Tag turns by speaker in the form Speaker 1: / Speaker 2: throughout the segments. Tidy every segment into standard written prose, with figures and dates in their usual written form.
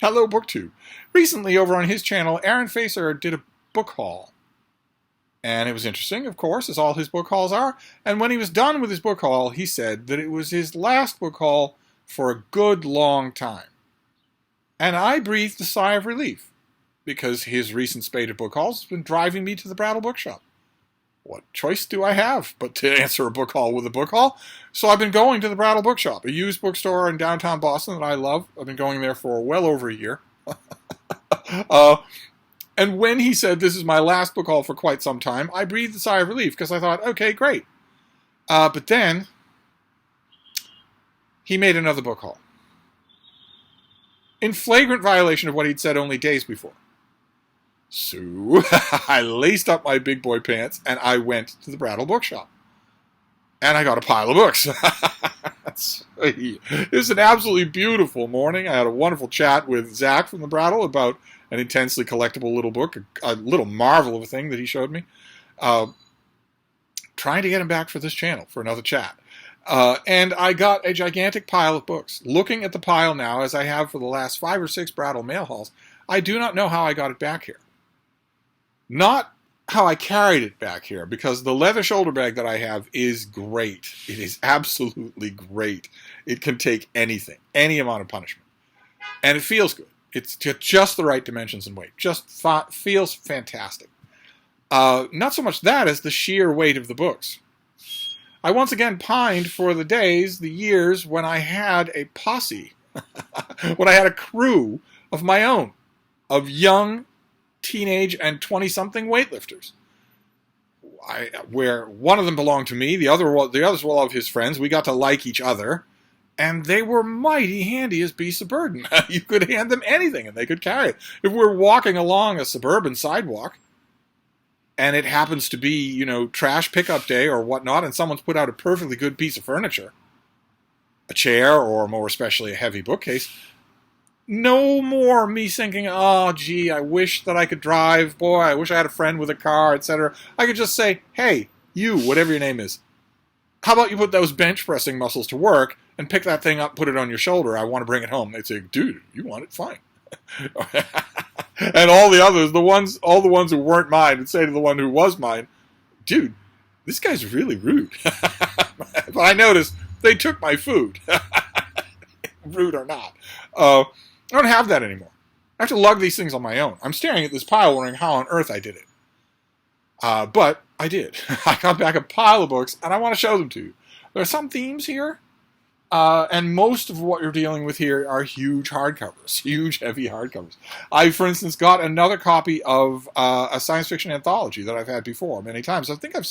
Speaker 1: Hello, BookTube. Recently, over on his channel, Aaron Facer did a book haul. And it was interesting, of course, as all his book hauls are. And when he was done with his book haul, he said that it was his last book haul for a good long time. And I breathed a sigh of relief, because his recent spate of book hauls has been driving me to the Brattle bookshop. What choice do I have but to answer a book haul with a book haul? So I've been going to the Brattle bookshop, a used bookstore in downtown Boston that I love. I've been going there for well over a year. And when he said this is my last book haul for quite some time, I breathed a sigh of relief because I thought, okay, great. But then he made another book haul in flagrant violation of what he'd said only days before. So I laced up my big boy pants and I went to the Brattle bookshop. And I got a pile of books. It was an absolutely beautiful morning. I had a wonderful chat with Zach from the Brattle about an intensely collectible little book, a little marvel of a thing that he showed me. Trying to get him back for this channel for another chat. And I got a gigantic pile of books. Looking at the pile now, as I have for the last 5 or 6 Brattle mail hauls, I do not know how I got it back here. Not how I carried it back here, because the leather shoulder bag that I have is great. It is absolutely great. It can take anything, any amount of punishment. And it feels good. It's just the right dimensions and weight. Just feels fantastic. Not so much that as the sheer weight of the books. I once again pined for the days, the years, when I had a posse, when I had a crew of my own, of young, teenage, and 20-something weightlifters. Where one of them belonged to me, the others were all of his friends. We got to like each other, and they were mighty handy as beasts of burden. You could hand them anything, and they could carry it. If we're walking along a suburban sidewalk, and it happens to be, trash pickup day or whatnot, and someone's put out a perfectly good piece of furniture, a chair, or more especially a heavy bookcase, no more me thinking, oh, gee, I wish that I could drive. Boy, I wish I had a friend with a car, etc. I could just say, hey, you, whatever your name is, how about you put those bench pressing muscles to work and pick that thing up, put it on your shoulder. I want to bring it home. They'd say, dude, you want it? Fine. And all the others, all the ones who weren't mine, would say to the one who was mine, dude, this guy's really rude. But I noticed they took my food. Rude or not. I don't have that anymore. I have to lug these things on my own. I'm staring at this pile wondering how on earth I did it. But I did. I got back a pile of books, and I want to show them to you. There are some themes here, and most of what you're dealing with here are huge hardcovers, huge, heavy hardcovers. I, for instance, got another copy of a science fiction anthology that I've had before many times. I think I've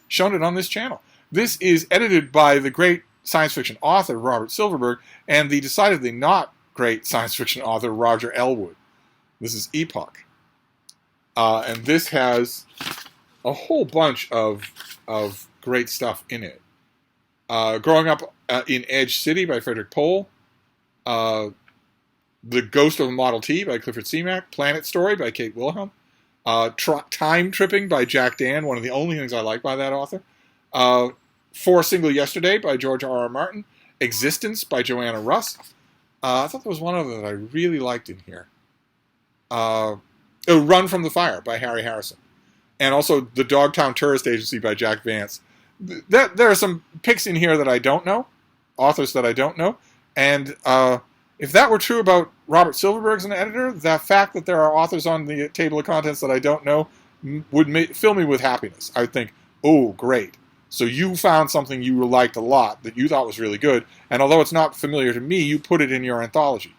Speaker 1: shown it on this channel. This is edited by the great science fiction author Robert Silverberg and the decidedly not great science fiction author Roger Elwood. This is Epoch. And this has a whole bunch of great stuff in it. Growing Up in Edge City by Frederick Pohl. The Ghost of a Model T by Clifford Seamack. Planet Story by Kate Wilhelm. Time Tripping by Jack Dan, one of the only things I like by that author. For a Single Yesterday by George R.R. Martin. Existence by Joanna Russ. I thought there was one other that I really liked in here. Run from the Fire by Harry Harrison. And also The Dogtown Tourist Agency by Jack Vance. There are some picks in here that I don't know. Authors that I don't know. And if that were true about Robert Silverberg as an editor, the fact that there are authors on the table of contents that I don't know would fill me with happiness. I would think, oh, great. So you found something you liked a lot that you thought was really good, and although it's not familiar to me, you put it in your anthology.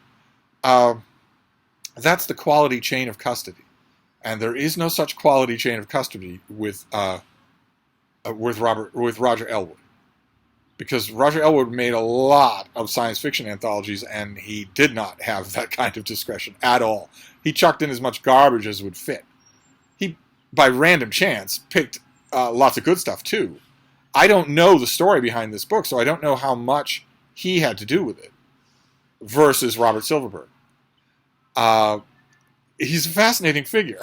Speaker 1: That's the quality chain of custody. And there is no such quality chain of custody with Roger Elwood. Because Roger Elwood made a lot of science fiction anthologies, and he did not have that kind of discretion at all. He chucked in as much garbage as would fit. He, by random chance, picked lots of good stuff, too. I don't know the story behind this book, so I don't know how much he had to do with it versus Robert Silverberg. He's a fascinating figure.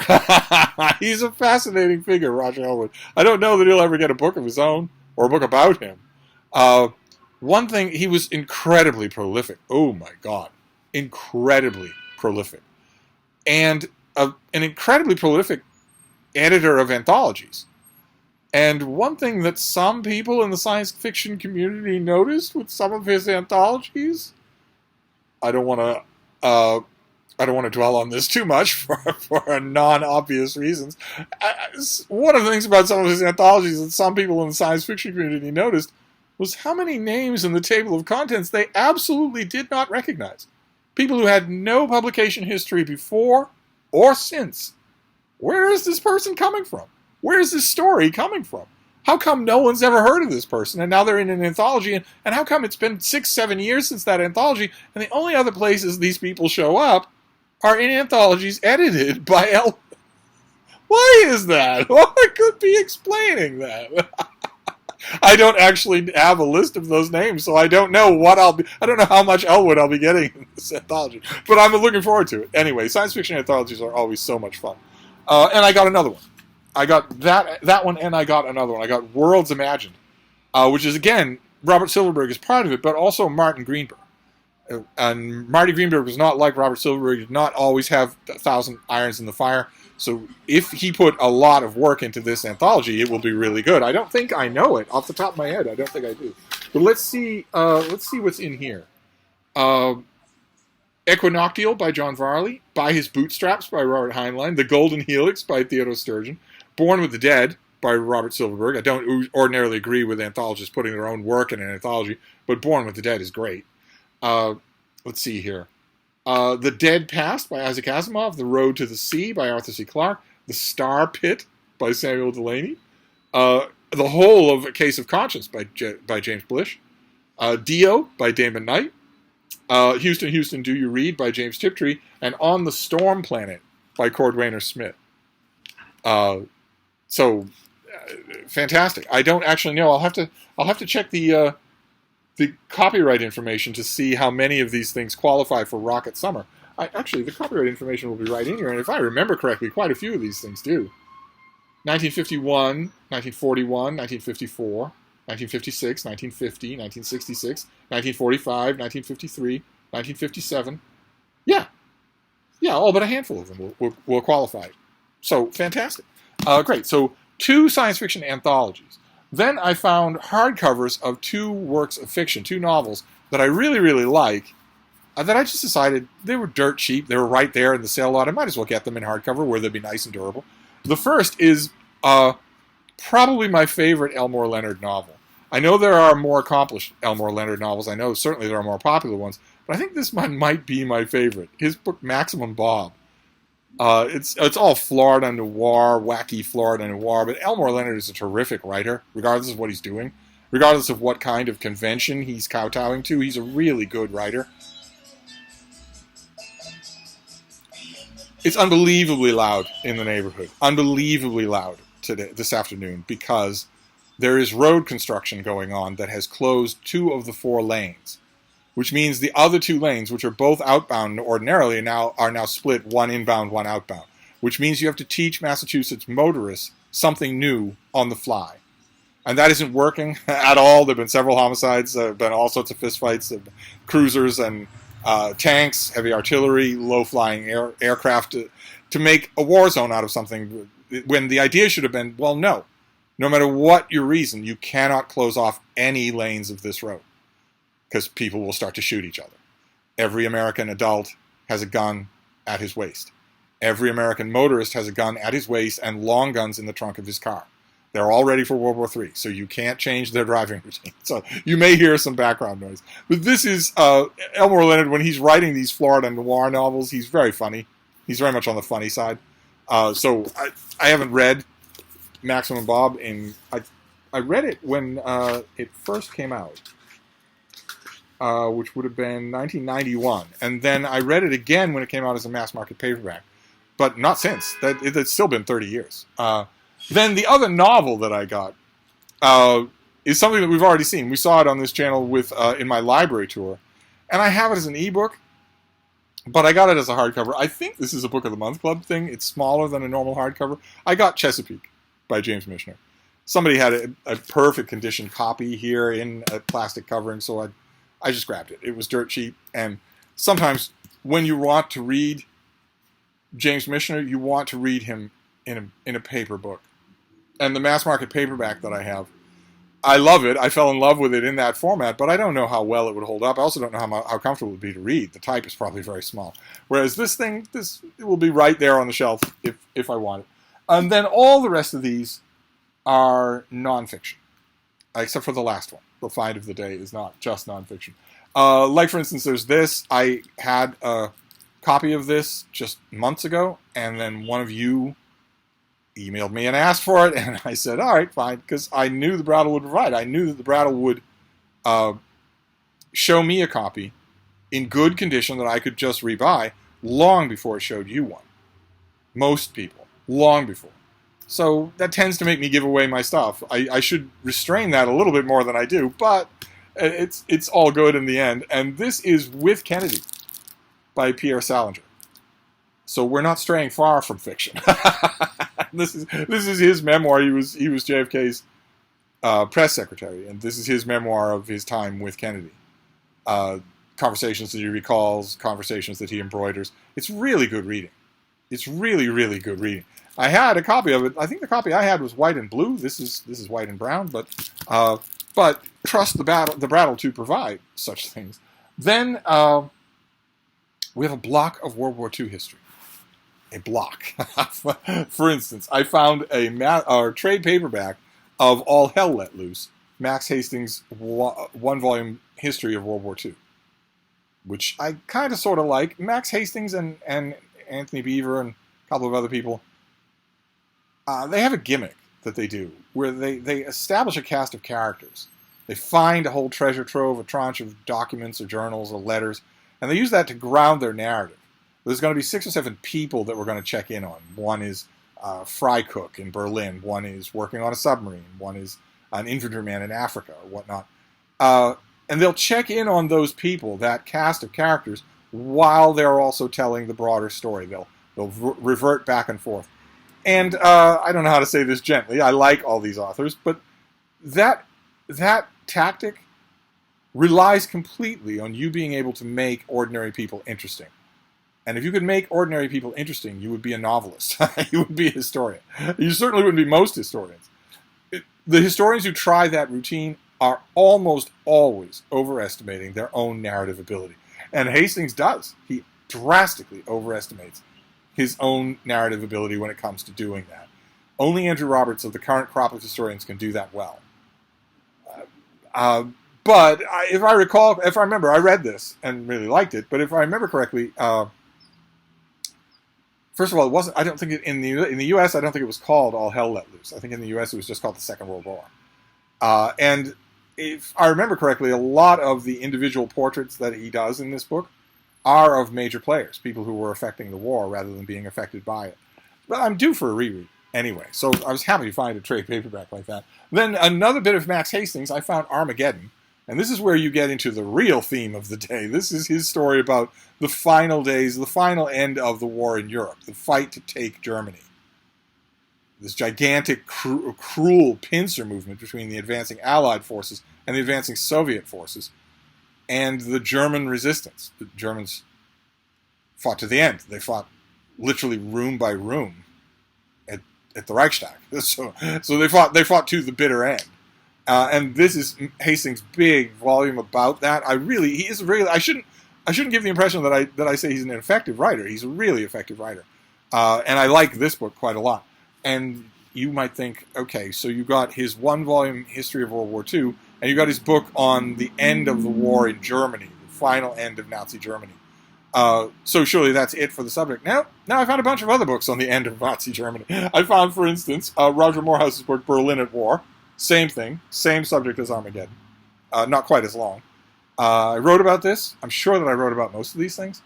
Speaker 1: He's a fascinating figure, Roger Elwood. I don't know that he'll ever get a book of his own or a book about him. One thing, he was incredibly prolific. Oh, my God. Incredibly prolific. And an incredibly prolific editor of anthologies. And one thing that some people in the science fiction community noticed with some of his anthologies, I don't want to dwell on this too much for non-obvious reasons. One of the things about some of his anthologies that some people in the science fiction community noticed was how many names in the table of contents they absolutely did not recognize. People who had no publication history before or since. Where is this person coming from? Where is this story coming from? How come no one's ever heard of this person, and now they're in an anthology, and how come it's been 6-7 years since that anthology, and the only other places these people show up are in anthologies edited by L. Why is that? Well, I could be explaining that. I don't actually have a list of those names, so I don't know I don't know how much Elwood I'll be getting in this anthology, but I'm looking forward to it. Anyway, science fiction anthologies are always so much fun. And I got another one. I got that one, and I got another one. I got Worlds Imagined, which is, again, Robert Silverberg is part of it, but also Martin Greenberg. And Marty Greenberg was not like Robert Silverberg. He did not always have 1,000 irons in the fire. So if he put a lot of work into this anthology, it will be really good. I don't think I know it off the top of my head. I don't think I do. But let's see what's in here. Equinoctial by John Varley, By His Bootstraps by Robert Heinlein, The Golden Helix by Theodore Sturgeon, Born with the Dead by Robert Silverberg. I don't ordinarily agree with anthologists putting their own work in an anthology, but Born with the Dead is great. Let's see here. The Dead Past by Isaac Asimov, The Road to the Sea by Arthur C. Clarke, The Star Pit by Samuel Delany, The Whole of A Case of Conscience by James Blish, Dio by Damon Knight, Houston, Houston, Do You Read by James Tiptree, and On the Storm Planet by Cordwainer Smith. Fantastic. I don't actually know. I'll have to check the copyright information to see how many of these things qualify for Rocket Summer. Actually, the copyright information will be right in here, and if I remember correctly, quite a few of these things do. 1951, 1941, 1954, 1956, 1950, 1966, 1945, 1953, 1957. Yeah, all but a handful of them will qualify. So, fantastic. Great. So, 2 science fiction anthologies. Then I found hardcovers of 2 works of fiction, 2 novels that I really, really like, that I just decided they were dirt cheap. They were right there in the sale lot. I might as well get them in hardcover where they'd be nice and durable. The first is probably my favorite Elmore Leonard novel. I know there are more accomplished Elmore Leonard novels. I know certainly there are more popular ones, but I think this one might be my favorite. His book, Maximum Bob. It's all Florida noir, wacky Florida noir, but Elmore Leonard is a terrific writer, regardless of what he's doing, regardless of what kind of convention he's kowtowing to. He's a really good writer. It's unbelievably loud in the neighborhood, unbelievably loud this afternoon, because there is road construction going on that has closed 2 of the 4 lanes, which means the other 2 lanes, which are both outbound ordinarily, are now split, one inbound, one outbound, which means you have to teach Massachusetts motorists something new on the fly. And that isn't working at all. There have been several homicides. There have been all sorts of fistfights, cruisers and tanks, heavy artillery, low-flying aircraft to make a war zone out of something, when the idea should have been, well, no. No matter what your reason, you cannot close off any lanes of this road, because people will start to shoot each other. Every American adult has a gun at his waist. Every American motorist has a gun at his waist and long guns in the trunk of his car. They're all ready for World War III, so you can't change their driving routine. So you may hear some background noise. But this is Elmore Leonard. When he's writing these Florida noir novels, he's very funny. He's very much on the funny side. So I haven't read Maximum Bob I read it when it first came out, which would have been 1991, and then I read it again when it came out as a mass market paperback, but not since. It's still been 30 years. Then the other novel that I got is something that we've already seen. We saw it on this channel in my library tour, and I have it as an ebook, but I got it as a hardcover. I think this is a Book of the Month Club thing. It's smaller than a normal hardcover. I got Chesapeake by James Michener. Somebody had a perfect condition copy here in a plastic covering, so I just grabbed it. It was dirt cheap, and sometimes when you want to read James Michener, you want to read him in a paper book. And the mass market paperback that I have, I love it. I fell in love with it in that format, but I don't know how well it would hold up. I also don't know how comfortable it would be to read. The type is probably very small. Whereas this thing, it will be right there on the shelf if I want it. And then all the rest of these are nonfiction, except for the last one. The find of the day is not just nonfiction. Like, for instance, there's this. I had a copy of this just months ago, and then one of you emailed me and asked for it, and I said, all right, fine, because I knew the Brattle would provide. I knew that the Brattle would show me a copy in good condition that I could just rebuy long before it showed you one. Most people, long before. So that tends to make me give away my stuff. I should restrain that a little bit more than I do, but it's all good in the end. And this is With Kennedy by Pierre Salinger. So we're not straying far from fiction. This is his memoir. He was JFK's press secretary, and this is his memoir of his time with Kennedy. Conversations that he recalls, conversations that he embroiders. It's really good reading. It's really, really good reading. I had a copy of it. I think the copy I had was white and blue. This is white and brown, but trust the Brattle to provide such things. Then we have a block of World War II history. A block. For instance, I found a trade paperback of All Hell Let Loose, Max Hastings' one-volume history of World War II, which I kind of sort of like. Max Hastings and Anthony Beaver and a couple of other people, they have a gimmick that they do where they establish a cast of characters. They find a whole treasure trove, a tranche of documents or journals or letters, and they use that to ground their narrative. There's going to be 6 or 7 people that we're going to check in on. One is fry cook in Berlin. One is working on a submarine. One is an infantryman in Africa or whatnot. And they'll check in on those people, that cast of characters, while they're also telling the broader story. They'll revert back and forth. And I don't know how to say this gently. I like all these authors, but that tactic relies completely on you being able to make ordinary people interesting. And if you could make ordinary people interesting, you would be a novelist. You would be a historian. You certainly wouldn't be most historians. The historians who try that routine are almost always overestimating their own narrative ability. And Hastings does. He drastically overestimates his own narrative ability when it comes to doing that. Only Andrew Roberts of the current crop of historians can do that well. But if I remember, I read this and really liked it, but if I remember correctly, first of all, it wasn't. I don't think in the U.S. I don't think it was called All Hell Let Loose. I think in the U.S. it was just called the Second World War. And if I remember correctly, a lot of the individual portraits that he does in this book are of major players, people who were affecting the war rather than being affected by it. But I'm due for a reread anyway, so I was happy to find a trade paperback like that. Then another bit of Max Hastings, I found Armageddon. And this is where you get into the real theme of the day. This is his story about the final days, the final end of the war in Europe, the fight to take Germany. This gigantic, cruel pincer movement between the advancing Allied forces and the advancing Soviet forces, and the German resistance. The Germans fought to the end. They fought literally room by room at the Reichstag. So they fought to the bitter end. And this is Hastings' big volume about that. I shouldn't give the impression that I say he's an ineffective writer. He's a really effective writer. And I like this book quite a lot. And you might think, okay, so you got his one-volume history of World War II, and you got his book on the end of the war in Germany, the final end of Nazi Germany. So surely that's it for the subject. Now I found a bunch of other books on the end of Nazi Germany. I found, for instance, Roger Morehouse's book, Berlin at War. Same thing, same subject as Armageddon. Not quite as long. I wrote about this. I'm sure that I wrote about most of these things.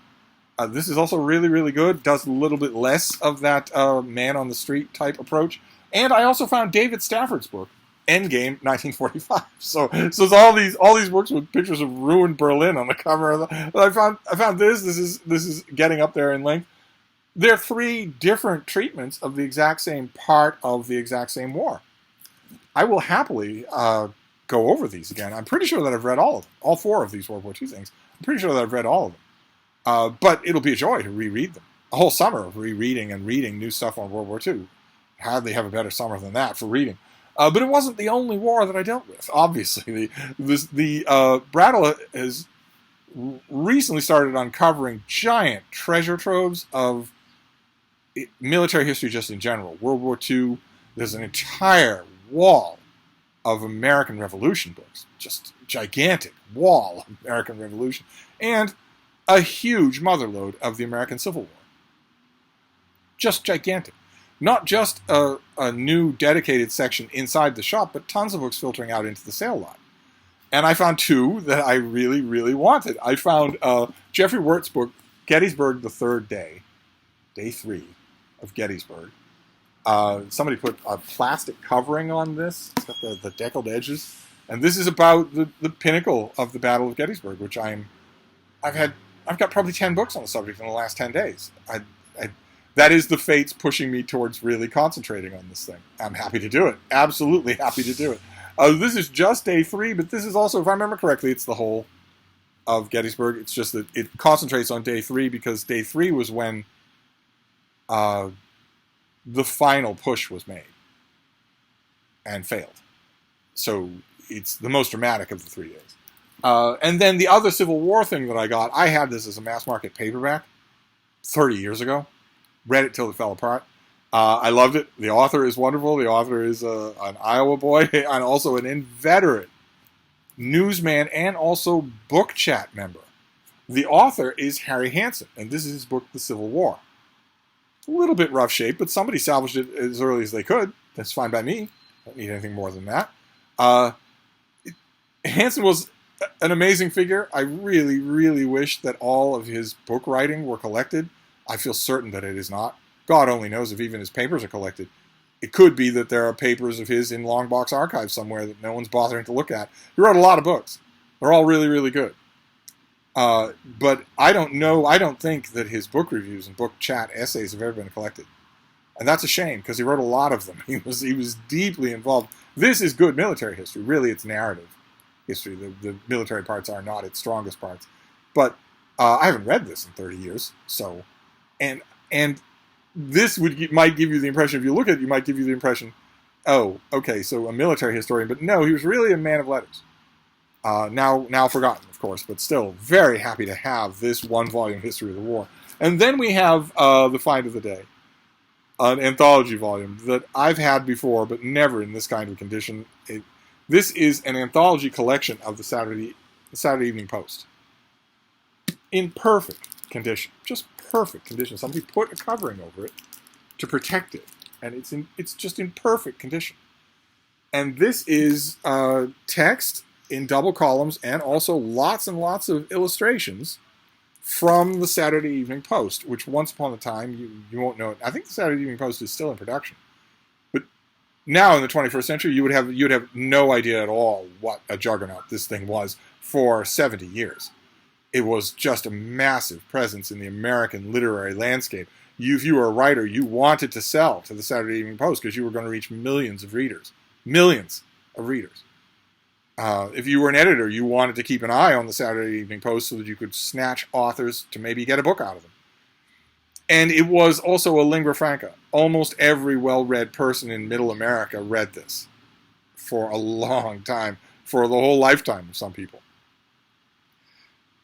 Speaker 1: This is also really, really good. Does a little bit less of that man on the street type approach. And I also found David Stafford's book, Endgame, 1945. So it's all these books with pictures of ruined Berlin on the cover. But I found this. This is getting up there in length. There are 3 different treatments of the exact same part of the exact same war. I will happily go over these again. I'm pretty sure that I've read all of them, all 4 of these World War II things. I'm pretty sure that I've read all of them. But it'll be a joy to reread them. A whole summer of rereading and reading new stuff on World War II. Hardly have a better summer than that for reading. But it wasn't the only war that I dealt with. Obviously, the Brattle has recently started uncovering giant treasure troves of military history just in general. World War II, there's an entire wall of American Revolution books. Just gigantic wall of American Revolution. And a huge motherlode of the American Civil War. Just gigantic. Not just a new dedicated section inside the shop, but tons of books filtering out into the sale lot. And I found two that I really, really wanted. I found Jeffrey Wirt's book, Gettysburg, the Third Day, Day 3 of Gettysburg. Somebody put a plastic covering on this. It's got the deckled edges. And this is about the pinnacle of the Battle of Gettysburg, which I've got probably 10 books on the subject in the last 10 days. That is the fates pushing me towards really concentrating on this thing. I'm happy to do it. Absolutely happy to do it. This is just Day 3, but this is also, if I remember correctly, it's the whole of Gettysburg. It's just that it concentrates on Day 3 because Day 3 was when the final push was made and failed. So it's the most dramatic of the 3 days. And then the other Civil War thing that I got, I had this as a mass market paperback 30 years ago. Read it till it fell apart. I loved it. The author is wonderful. The author is an Iowa boy and also an inveterate newsman and also book chat member. The author is Harry Hansen, and this is his book, The Civil War. A little bit rough shape, but somebody salvaged it as early as they could. That's fine by me. Don't need anything more than that. Hansen was an amazing figure. I really, really wish that all of his book writing were collected. I feel certain that it is not. God only knows if even his papers are collected. It could be that there are papers of his in Longbox archives somewhere that no one's bothering to look at. He wrote a lot of books. They're all really, really good. But I don't know. I don't think that his book reviews and book chat essays have ever been collected. And that's a shame because he wrote a lot of them. He was deeply involved. This is good military history. Really, it's narrative history. The military parts are not its strongest parts. But I haven't read this in 30 years, so... And this might give you the impression, if you look at it, you might give you the impression, oh, okay, so a military historian. But no, he was really a man of letters. Now forgotten, of course, but still very happy to have this one-volume history of the war. And then we have The Find of the Day, an anthology volume that I've had before, but never in this kind of condition. This is an anthology collection of the Saturday Evening Post. In perfect condition. Just perfect condition. Somebody put a covering over it to protect it. And it's just in perfect condition. And this is text in double columns and also lots and lots of illustrations from the Saturday Evening Post, which once upon a time, you won't know it. I think the Saturday Evening Post is still in production. But now in the 21st century, you'd have no idea at all what a juggernaut this thing was for 70 years. It was just a massive presence in the American literary landscape. If you were a writer, you wanted to sell to the Saturday Evening Post because you were going to reach millions of readers. Millions of readers. If you were an editor, you wanted to keep an eye on the Saturday Evening Post so that you could snatch authors to maybe get a book out of them. And it was also a lingua franca. Almost every well-read person in Middle America read this for a long time, for the whole lifetime of some people.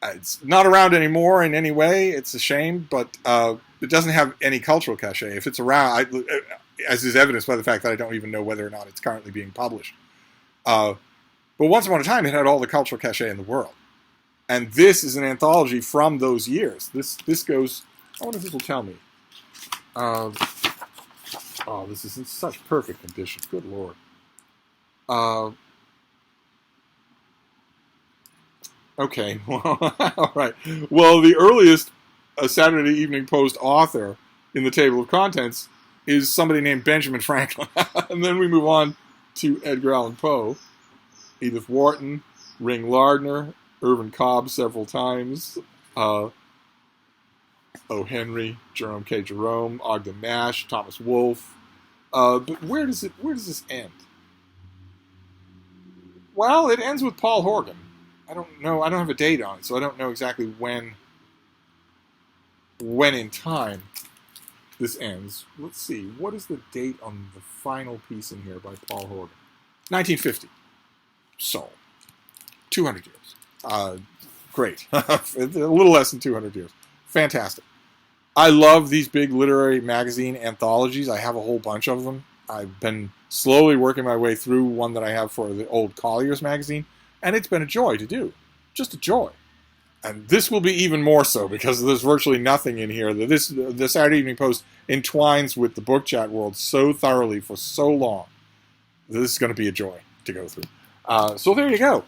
Speaker 1: It's not around anymore in any way. It's a shame, but it doesn't have any cultural cachet. If it's around, as is evidenced by the fact that I don't even know whether or not it's currently being published. But once upon a time, it had all the cultural cachet in the world. And this is an anthology from those years. This goes... I wonder if this will tell me. This is in such perfect condition. Good Lord. Okay, well, all right. Well, the earliest Saturday Evening Post author in the table of contents is somebody named Benjamin Franklin. And then we move on to Edgar Allan Poe, Edith Wharton, Ring Lardner, Irvin Cobb several times, O. Henry, Jerome K. Jerome, Ogden Nash, Thomas Wolfe. But where does this end? Well, it ends with Paul Horgan. I don't know. I don't have a date on it, so I don't know exactly when when in time this ends. Let's see, what is the date on the final piece in here by Paul Horgan? 1950. So, 200 years. Great. A little less than 200 years. Fantastic. I love these big literary magazine anthologies. I have a whole bunch of them. I've been slowly working my way through one that I have for the old Collier's magazine, and it's been a joy to do. Just a joy. And this will be even more so because there's virtually nothing in here. The Saturday Evening Post entwines with the book chat world so thoroughly for so long. This is going to be a joy to go through. So there you go.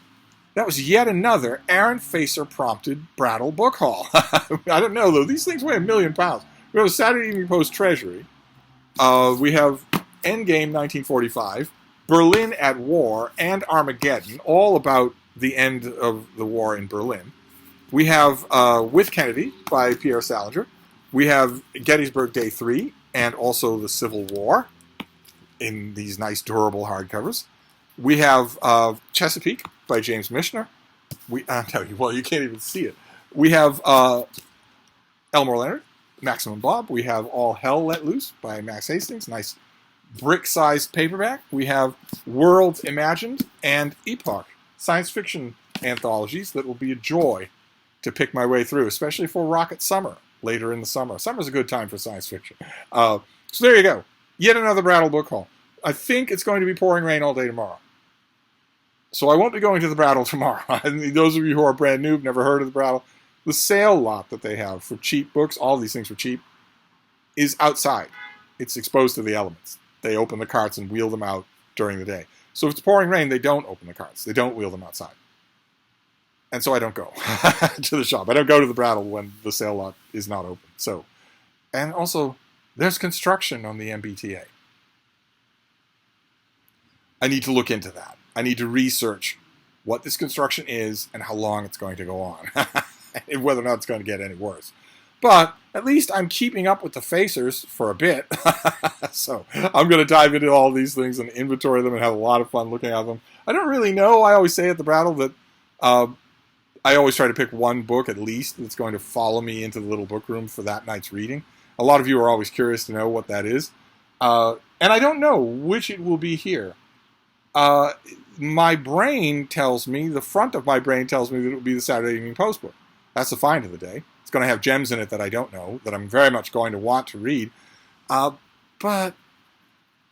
Speaker 1: That was yet another Aaron Facer-prompted Brattle book haul. I don't know, though. These things weigh 1 million pounds. We have a Saturday Evening Post Treasury. We have Endgame 1945, Berlin at War, and Armageddon, all about the end of the war in Berlin. We have With Kennedy by Pierre Salinger. We have Gettysburg Day 3 and also the Civil War in these nice durable hardcovers. We have Chesapeake by James Michener. Well, you can't even see it. We have Elmore Leonard, Maximum Bob. We have All Hell Let Loose by Max Hastings. Nice brick-sized paperback. We have Worlds Imagined and Epoch, science fiction anthologies that will be a joy to pick my way through, especially for Rocket Summer later in the summer. Summer's a good time for science fiction. So there you go. Yet another Brattle book haul. I think it's going to be pouring rain all day tomorrow. So I won't be going to the Brattle tomorrow. Those of you who are brand new, never heard of the Brattle, the sale lot that they have for cheap books, all these things for cheap, is outside. It's exposed to the elements. They open the carts and wheel them out during the day. So if it's pouring rain, they don't open the carts. They don't wheel them outside. And so I don't go to the shop. I don't go to the Brattle when the sale lot is not open. So, and also, there's construction on the MBTA. I need to look into that. I need to research what this construction is and how long it's going to go on. And whether or not it's going to get any worse. But at least I'm keeping up with the Facers for a bit. So I'm going to dive into all these things and inventory them and have a lot of fun looking at them. I don't really know. I always say at the Brattle that I always try to pick one book at least that's going to follow me into the little book room for that night's reading. A lot of you are always curious to know what that is. And I don't know which it will be here. My brain tells me, the front of my brain tells me that it will be the Saturday Evening Post book. That's the find of the day. It's going to have gems in it that I don't know, that I'm very much going to want to read. But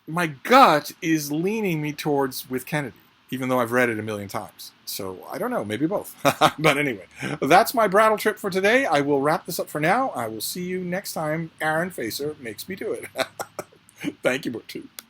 Speaker 1: my gut is leaning me towards With Kennedy, even though I've read it 1 million times. So I don't know, maybe both. But anyway, that's my Brattle trip for today. I will wrap this up for now. I will see you next time Aaron Facer makes me do it. Thank you, BookTube.